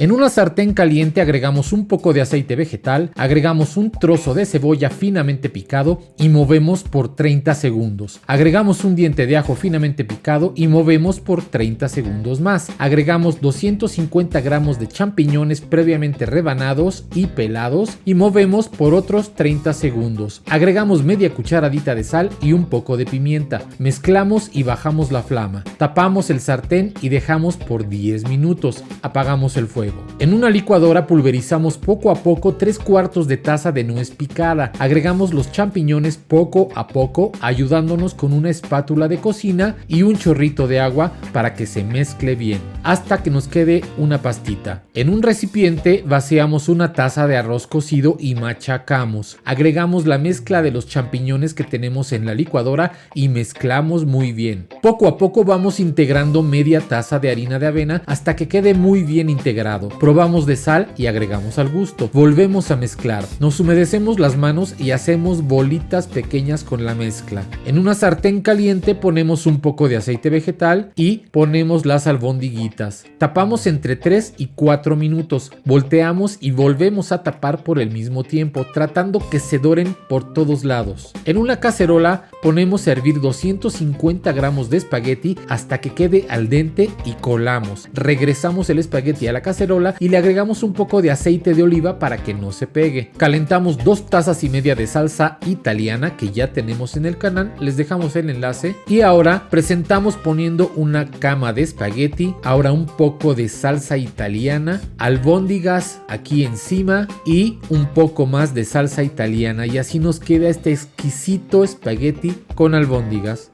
En una sartén caliente agregamos un poco de aceite vegetal, agregamos un trozo de cebolla finamente picado y movemos por 30 segundos. Agregamos un diente de ajo finamente picado y movemos por 30 segundos más. Agregamos 250 gramos de champiñones previamente rebanados y pelados y movemos por otros 30 segundos. Agregamos media cucharadita de sal y un poco de pimienta. Mezclamos y bajamos la flama. Tapamos el sartén y dejamos por 10 minutos. Apagamos el fuego. En una licuadora pulverizamos poco a poco 3/4 de taza de nuez picada. Agregamos los champiñones poco a poco, ayudándonos con una espátula de cocina y un chorrito de agua para que se mezcle bien, hasta que nos quede una pastita. En un recipiente vaciamos una taza de arroz cocido y machacamos. Agregamos la mezcla de los champiñones que tenemos en la licuadora y mezclamos muy bien. Poco a poco vamos integrando media taza de harina de avena hasta que quede muy bien integrado. Probamos de sal y agregamos al gusto. Volvemos a mezclar. Nos humedecemos las manos y hacemos bolitas pequeñas con la mezcla. En una sartén caliente ponemos un poco de aceite vegetal y ponemos las albondiguitas. Tapamos entre 3 y 4 minutos. Volteamos y volvemos a tapar por el mismo tiempo, tratando que se doren por todos lados. En una cacerola ponemos a hervir 250 gramos de espagueti hasta que quede al dente y colamos. Regresamos el espagueti a la cacerola y le agregamos un poco de aceite de oliva para que no se pegue. Calentamos 2 tazas y media de salsa italiana que ya tenemos en el canal, les dejamos el enlace, y ahora presentamos poniendo una cama de espagueti, ahora un poco de salsa italiana, albóndigas aquí encima y un poco más de salsa italiana, y así nos queda este exquisito espagueti con albóndigas.